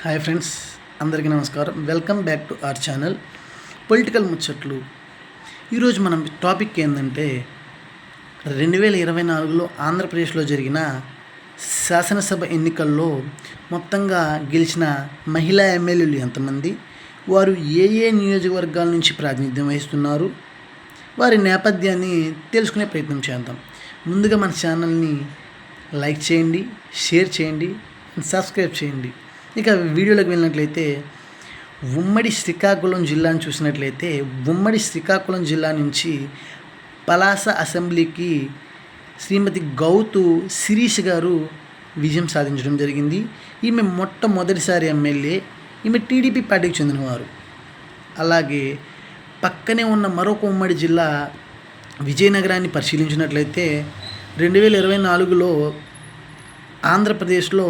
Hi friends, అందరికీ నమస్కారం. Welcome back to our channel political ముచ్చట్లు. ఈరోజు మనం టాపిక్ ఏంటంటే 2024లో ఆంధ్రప్రదేశ్లో జరిగిన శాసనసభ ఎన్నికల్లో మొత్తంగా గెలిచిన మహిళా ఎమ్మెల్యేలు ఎంతమంది, వారు ఏ ఏ నియోజకవర్గాల నుంచి ప్రాతినిధ్యం వహిస్తున్నారు, వారి నేపథ్యాన్ని తెలుసుకునే ప్రయత్నం చేద్దాం. ముందుగా మన ఛానల్ని లైక్ చేయండి, షేర్ చేయండి, సబ్స్క్రైబ్ చేయండి. ఇక వీడియోలోకి వెళ్ళినట్లయితే ఉమ్మడి శ్రీకాకుళం జిల్లాను చూసినట్లయితే ఉమ్మడి శ్రీకాకుళం జిల్లా నుంచి పలాస అసెంబ్లీకి శ్రీమతి గౌతు శిరీష్ గారు విజయం సాధించడం జరిగింది. ఈమె మొట్టమొదటిసారి ఎమ్మెల్యే. ఈమె టీడీపీ పార్టీకి చెందినవారు. అలాగే పక్కనే ఉన్న మరొక ఉమ్మడి జిల్లా విజయనగరాన్ని పరిశీలించినట్లయితే 2024లో ఆంధ్రప్రదేశ్లో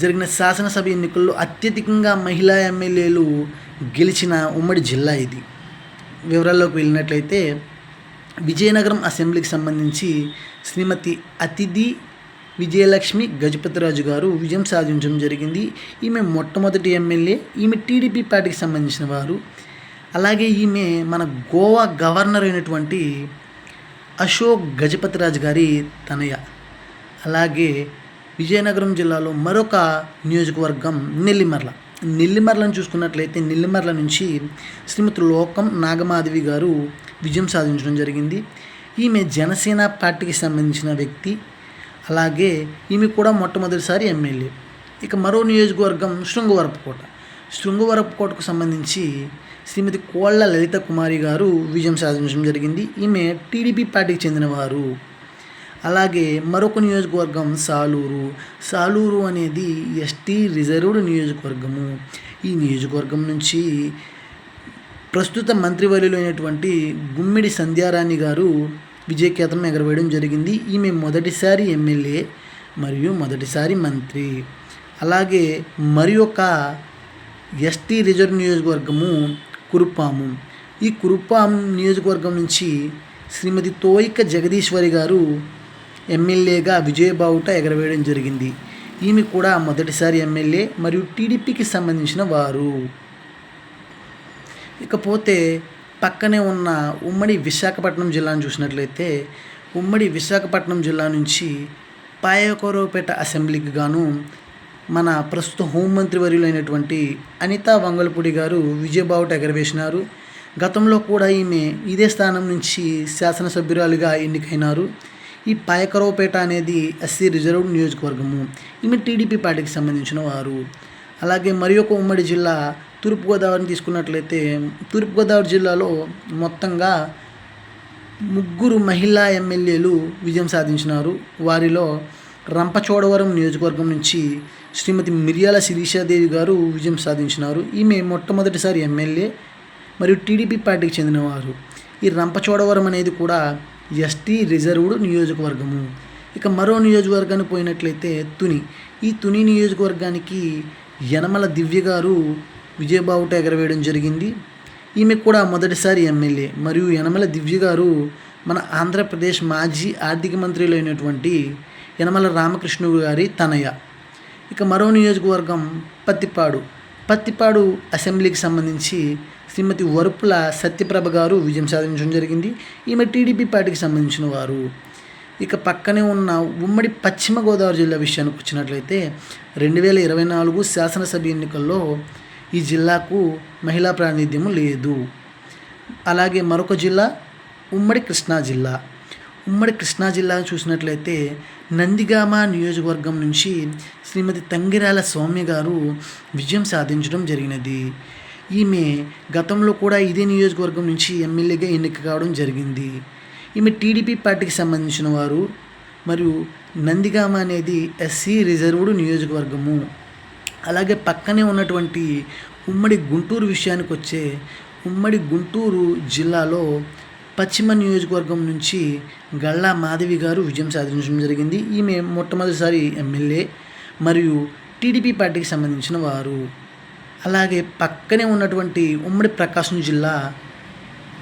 జరిగిన శాసనసభ ఎన్నికల్లో అత్యధికంగా మహిళా ఎమ్మెల్యేలు గెలిచిన ఉమ్మడి జిల్లా ఇది. వివరాల్లోకి వెళ్ళినట్లయితే విజయనగరం అసెంబ్లీకి సంబంధించి శ్రీమతి అతిథి విజయలక్ష్మి గజపతిరాజు గారు విజయం సాధించడం జరిగింది. ఈమె మొట్టమొదటి ఎమ్మెల్యే. ఈమె టీడీపీ పార్టీకి సంబంధించిన వారు. అలాగే ఈమె మన గోవా గవర్నర్ అయినటువంటి అశోక్ గజపతిరాజు గారి తనయ. అలాగే విజయనగరం జిల్లాలో మరొక నియోజకవర్గం నెల్లిమర్లను చూసుకున్నట్లయితే నెల్లిమర్ల నుంచి శ్రీమతి లోకం నాగమాధవి గారు విజయం సాధించడం జరిగింది. ఈమె జనసేన పార్టీకి సంబంధించిన వ్యక్తి. అలాగే ఈమె కూడా మొట్టమొదటిసారి ఎమ్మెల్యే. ఇక మరో నియోజకవర్గం శృంగవరపుకోటకు సంబంధించి శ్రీమతి కోళ్ళ లలిత కుమారి గారు విజయం సాధించడం జరిగింది. ఈమె టీడీపీ పార్టీకి చెందినవారు. అలాగే మరొక నియోజకవర్గం సాలూరు అనేది ఎస్టీ రిజర్వ్డ్ నియోజకవర్గము. ఈ నియోజకవర్గం నుంచి ప్రస్తుత మంత్రివర్యులు అయినటువంటి గుమ్మిడి సంధ్యారాణి గారు విజయకేతనం ఎగరవేయడం జరిగింది. ఈమె మొదటిసారి ఎమ్మెల్యే మరియు మొదటిసారి మంత్రి. అలాగే మరి ఒక ఎస్టీ రిజర్వ్ నియోజకవర్గము కురుపాము. ఈ కురుపాం నియోజకవర్గం నుంచి శ్రీమతి తోయిక జగదీశ్వరి గారు ఎమ్మెల్యేగా విజయబావుట ఎగరవేయడం జరిగింది. ఈమె కూడా మొదటిసారి ఎమ్మెల్యే మరియు టీడీపీకి సంబంధించిన వారు. ఇకపోతే పక్కనే ఉన్న ఉమ్మడి విశాఖపట్నం జిల్లాను చూసినట్లయితే ఉమ్మడి విశాఖపట్నం జిల్లా నుంచి పాయకరావుపేట అసెంబ్లీకి గాను మన ప్రస్తుత హోంమంత్రి వర్యులైనటువంటి అనితా వంగలపూడి గారు విజయబావుట ఎగరవేసినారు. గతంలో కూడా ఈమె ఇదే స్థానం నుంచి శాసనసభ్యురాలుగా ఎన్నికైనారు. ఈ పాయకరావుపేట అనేది ఎస్సీ రిజర్వ్డ్ నియోజకవర్గము. ఈమె టీడీపీ పార్టీకి సంబంధించిన వారు. అలాగే మరి ఒక ఉమ్మడి జిల్లా తూర్పుగోదావరిని తీసుకున్నట్లయితే తూర్పుగోదావరి జిల్లాలో మొత్తంగా 3 మహిళా ఎమ్మెల్యేలు విజయం సాధించినారు. వారిలో రంపచోడవరం నియోజకవర్గం నుంచి శ్రీమతి మిర్యాల శిరీషాదేవి గారు విజయం సాధించినారు. ఈమె మొట్టమొదటిసారి ఎమ్మెల్యే మరియు టీడీపీ పార్టీకి చెందినవారు. ఈ రంపచోడవరం అనేది కూడా ఎస్టీ రిజర్వ్డ్ నియోజకవర్గము. ఇక మరో నియోజకవర్గానికి పోయినట్లయితే ఈ తుని నియోజకవర్గానికి యనమల దివ్య గారు విజయబావుట ఎగరవేయడం జరిగింది. ఈమె కూడా మొదటిసారి ఎమ్మెల్యే మరియు యనమల దివ్య గారు మన ఆంధ్రప్రదేశ్ మాజీ ఆర్థిక మంత్రులు అయినటువంటి యనమల రామకృష్ణ గారి తనయ. ఇక మరో నియోజకవర్గం పత్తిపాడు అసెంబ్లీకి సంబంధించి శ్రీమతి వరుపుల సత్యప్రభ గారు విజయం సాధించడం జరిగింది. ఈమె టీడీపీ పార్టీకి సంబంధించిన వారు. ఇక పక్కనే ఉన్న ఉమ్మడి పశ్చిమ గోదావరి జిల్లా విషయానికి వచ్చినట్లయితే 2024 శాసనసభ ఎన్నికల్లో ఈ జిల్లాకు మహిళా ప్రాతినిధ్యం లేదు. అలాగే మరొక జిల్లా ఉమ్మడి కృష్ణా జిల్లా చూసినట్లయితే నందిగామ నియోజకవర్గం నుంచి శ్రీమతి తంగిరాల సౌమ్య గారు విజయం సాధించడం జరిగినది. ఈమె గతంలో కూడా ఇదే నియోజకవర్గం నుంచి ఎమ్మెల్యేగా ఎన్నిక కావడం జరిగింది. ఈమె టీడీపీ పార్టీకి సంబంధించిన వారు మరియు నందిగామ అనేది ఎస్సీ రిజర్వ్డ్ నియోజకవర్గము. అలాగే పక్కనే ఉన్నటువంటి ఉమ్మడి గుంటూరు విషయానికి వచ్చే ఉమ్మడి గుంటూరు జిల్లాలో పశ్చిమ నియోజకవర్గం నుంచి గళ్ళా మాధవి గారు విజయం సాధించడం జరిగింది. ఈమె మొట్టమొదటిసారి ఎమ్మెల్యే మరియు టీడీపీ పార్టీకి సంబంధించిన వారు. అలాగే పక్కనే ఉన్నటువంటి ఉమ్మడి ప్రకాశం జిల్లా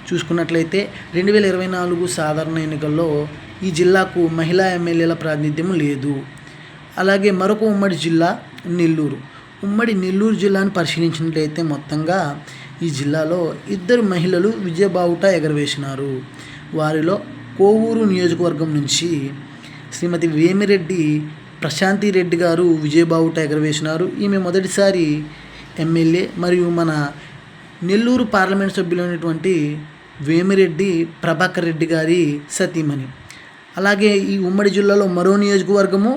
చూసుకున్నట్లయితే 2024 సాధారణ ఎన్నికల్లో ఈ జిల్లాకు మహిళా ఎమ్మెల్యేల ప్రాతినిధ్యం లేదు. అలాగే మరొక ఉమ్మడి జిల్లా నెల్లూరు. ఉమ్మడి నెల్లూరు జిల్లాను పరిశీలించినట్లయితే మొత్తంగా ఈ జిల్లాలో 2 మహిళలు విజయబావుట ఎగరవేసినారు. వారిలో కోవూరు నియోజకవర్గం నుంచి శ్రీమతి వేమిరెడ్డి ప్రశాంతి రెడ్డి గారు విజయబావుట ఎగరవేసినారు. ఈమె మొదటిసారి ఎమ్మెల్యే మరియు మన నెల్లూరు పార్లమెంట్ సభ్యులైనటువంటి వేమిరెడ్డి ప్రభాకర్ రెడ్డి గారి సతీమణి. అలాగే ఈ ఉమ్మడి జిల్లాలో మరో నియోజకవర్గము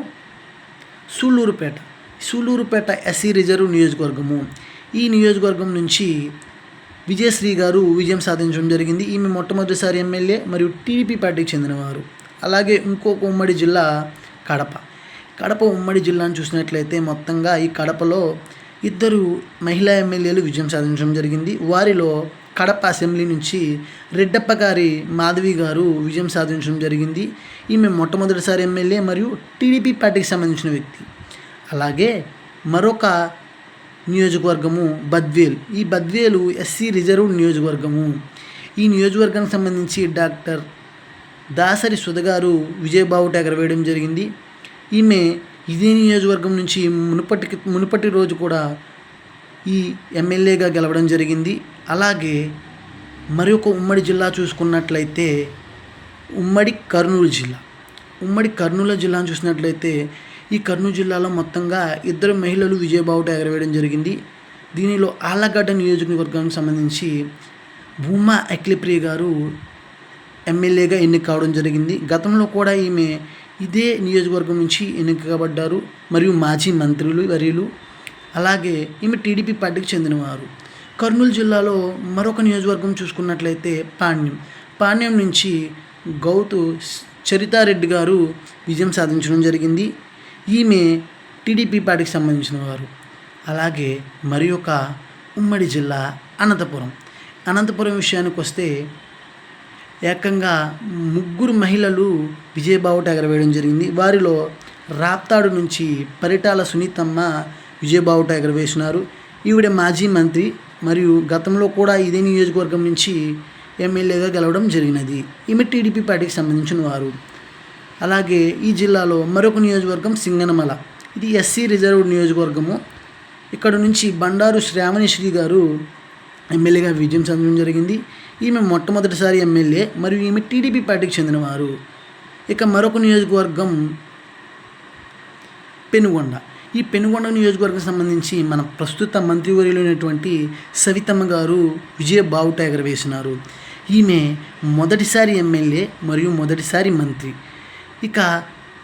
సూళ్ళూరుపేట ఎస్సీ రిజర్వ్ నియోజకవర్గము. ఈ నియోజకవర్గం నుంచి విజయశ్రీ గారు విజయం సాధించడం జరిగింది. ఈమె మొట్టమొదటిసారి ఎమ్మెల్యే మరియు టీడీపీ పార్టీకి చెందినవారు. అలాగే ఇంకొక ఉమ్మడి జిల్లా కడప ఉమ్మడి జిల్లాను చూసినట్లయితే మొత్తంగా ఈ కడపలో 2 మహిళా ఎమ్మెల్యేలు విజయం సాధించడం జరిగింది. వారిలో కడప అసెంబ్లీ నుంచి రెడ్డప్ప గారి మాధవి గారు విజయం సాధించడం జరిగింది. ఈమె మొట్టమొదటిసారి ఎమ్మెల్యే మరియు టీడీపీ పార్టీకి సంబంధించిన వ్యక్తి. అలాగే మరొక నియోజకవర్గము బద్వేల్. ఈ బద్వేలు ఎస్సీ రిజర్వ్ నియోజకవర్గము. ఈ నియోజకవర్గానికి సంబంధించి డాక్టర్ దాసరి సుధ గారు విజయబావుట ఎగరవేయడం జరిగింది. ఈమె ఇదే నియోజకవర్గం నుంచి మునుపటి రోజు కూడా ఈ ఎమ్మెల్యేగా గెలవడం జరిగింది. అలాగే మరొక ఉమ్మడి జిల్లా చూసుకున్నట్లయితే ఉమ్మడి కర్నూలు జిల్లాను చూసినట్లయితే ఈ కర్నూలు జిల్లాలో మొత్తంగా 2 మహిళలు విజయబావుట ఎగరవేయడం జరిగింది. దీనిలో ఆళ్లగడ్డ నియోజకవర్గానికి సంబంధించి భూమా అఖిలప్రియ గారు ఎమ్మెల్యేగా ఎన్నిక కావడం జరిగింది. గతంలో కూడా ఈమె ఇదే నియోజకవర్గం నుంచి ఎన్నిక కాబడ్డారు మరియు మాజీ మంత్రులు వర్యులు. అలాగే ఈమె టీడీపీ పార్టీకి చెందినవారు. కర్నూలు జిల్లాలో మరొక నియోజకవర్గం చూసుకున్నట్లయితే పాణ్యం నుంచి గౌతు చరితారెడ్డి గారు విజయం సాధించడం జరిగింది. ఈమె టీడీపీ పార్టీకి సంబంధించిన వారు. అలాగే మరి ఒక ఉమ్మడి జిల్లా అనంతపురం విషయానికి వస్తే ఏకంగా 3 మహిళలు విజయబావుట ఎగరవేయడం జరిగింది. వారిలో రాప్తాడు నుంచి పరిటాల సునీతమ్మ విజయబావుట ఎగరవేసినారు. ఈవిడ మాజీ మంత్రి మరియు గతంలో కూడా ఇదే నియోజకవర్గం నుంచి ఎమ్మెల్యేగా గెలవడం జరిగినది. ఈమె టీడీపీ పార్టీకి సంబంధించిన వారు. అలాగే ఈ జిల్లాలో మరొక నియోజకవర్గం సింగనమల. ఇది ఎస్సీ రిజర్వ్ నియోజకవర్గము. ఇక్కడ నుంచి బండారు శ్రావణిశ్రీ గారు ఎమ్మెల్యేగా విజయం సాధించడం జరిగింది. ఈమె మొట్టమొదటిసారి ఎమ్మెల్యే మరియు ఈమె టీడీపీ పార్టీకి చెందినవారు. ఇక మరొక నియోజకవర్గం పెనుగొండ. ఈ పెనుగొండ నియోజకవర్గం సంబంధించి మన ప్రస్తుత మంత్రివర్యులైనటువంటి సవితమ్మ గారు విజయబావుట ఎగరవేసినారు. ఈమె మొదటిసారి ఎమ్మెల్యే మరియు మొదటిసారి మంత్రి. ఇక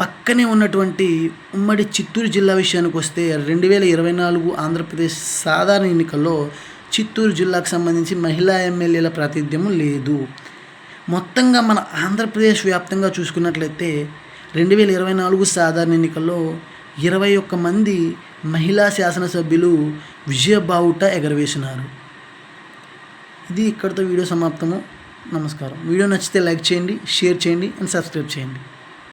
పక్కనే ఉన్నటువంటి ఉమ్మడి చిత్తూరు జిల్లా విషయానికి వస్తే 2024 ఆంధ్రప్రదేశ్ సాధారణ ఎన్నికల్లో చిత్తూరు జిల్లాకు సంబంధించి మహిళా ఎమ్మెల్యేల ప్రాతినిధ్యము లేదు. మొత్తంగా మన ఆంధ్రప్రదేశ్ వ్యాప్తంగా చూసుకున్నట్లయితే 2024 సాధారణ ఎన్నికల్లో 21 మంది మహిళా శాసనసభ్యులు విజయబావుట ఎగరవేసినారు. ఇది ఇక్కడితో వీడియో సమాప్తము. నమస్కారం. వీడియో నచ్చితే లైక్ చేయండి, షేర్ చేయండి అండ్ సబ్స్క్రైబ్ చేయండి.